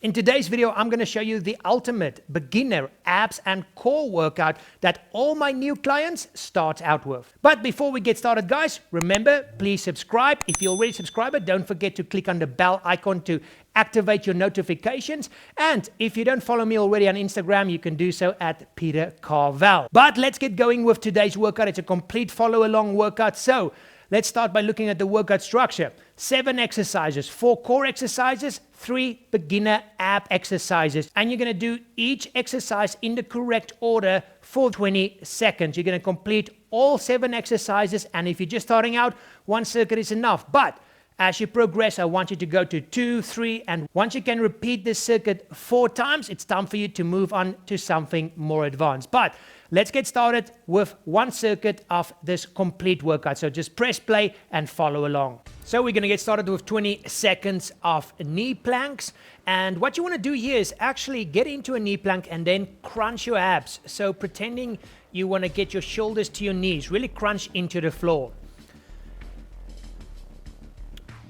In today's video, I'm going to show you the ultimate beginner abs and core workout that all my new clients start out with. But before we get started, guys, remember, please subscribe. If you're already a subscriber, don't forget to click on the bell icon to activate your notifications. And if you don't follow me already on Instagram, you can do so at Peter Carvell. But let's get going with today's workout. It's a complete follow-along workout. So let's start by looking at the workout structure. 7 exercises, 4 core exercises, 3 beginner ab exercises. And you're going to do each exercise in the correct order for 20 seconds. You're going to complete all 7 exercises. And if you're just starting out, 1 circuit is enough. But as you progress, I want you to go to 2, 3, and once you can repeat this circuit 4 times, it's time for you to move on to something more advanced. But let's get started with 1 circuit of this complete workout. So just press play and follow along. So we're going to get started with 20 seconds of knee planks. And what you want to do here is actually get into a knee plank and then crunch your abs. So pretending you want to get your shoulders to your knees, really crunch into the floor.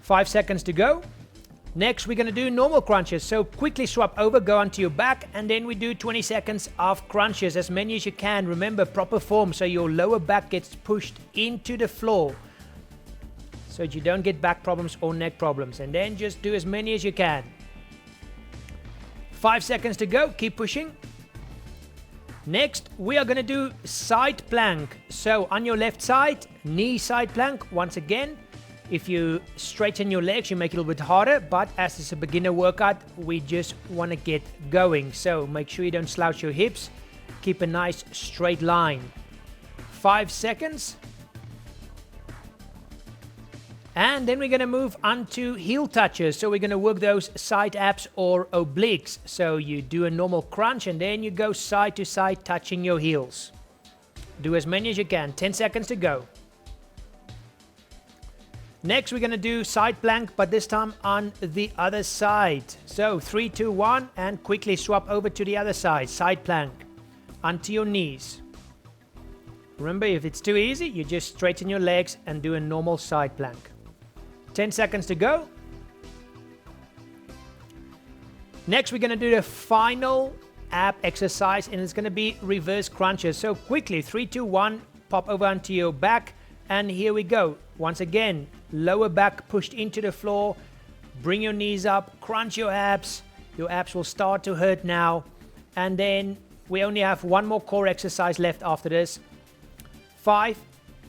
5 seconds to go. Next, we're going to do normal crunches. So quickly swap over, go onto your back, and then we do 20 seconds of crunches, as many as you can. Remember, proper form, so your lower back gets pushed into the floor so that you don't get back problems or neck problems. And then just do as many as you can. 5 seconds to go. Keep pushing. Next, we are going to do side plank. So on your left side, knee side plank once again. If you straighten your legs, you make it a little bit harder, but as it's a beginner workout, we just want to get going. So make sure you don't slouch your hips. Keep a nice straight line. 5 seconds. And then we're going to move on to heel touches. So we're going to work those side abs or obliques. So you do a normal crunch and then you go side to side touching your heels. Do as many as you can. 10 seconds to go. Next, we're going to do side plank, but this time on the other side. So 3, 2, 1, and quickly swap over to the other side. Side plank onto your knees. Remember, if it's too easy, you just straighten your legs and do a normal side plank. 10 seconds to go. Next, we're going to do the final ab exercise, and it's going to be reverse crunches. So quickly, 3, 2, 1, pop over onto your back, and here we go. Once again, lower back pushed into the floor. Bring your knees up, crunch your abs. Your abs will start to hurt now. And then we only have 1 more core exercise left after this. 5,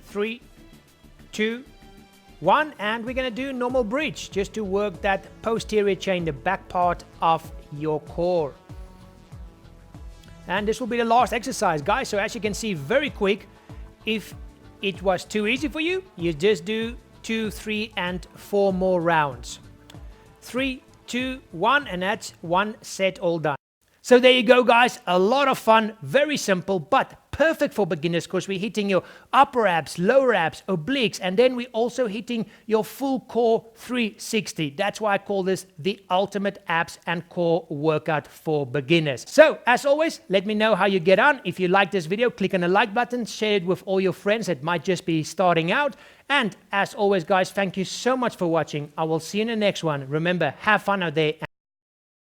3, 2, 1. And we're going to do normal bridge just to work that posterior chain, the back part of your core. And this will be the last exercise, guys. So as you can see, very quick. If it was too easy for you, you just do 2, 3, and 4 more rounds. 3, 2, 1, and that's 1 set all done. So there you go, guys. A lot of fun, very simple, but perfect for beginners because we're hitting your upper abs, lower abs, obliques, and then we're also hitting your full core 360. That's why I call this the ultimate abs and core workout for beginners. So as always, let me know how you get on. If you like this video, click on the like button, share it with all your friends that might just be starting out. And as always, guys, thank you so much for watching. I will see you in the next one. Remember, have fun out there.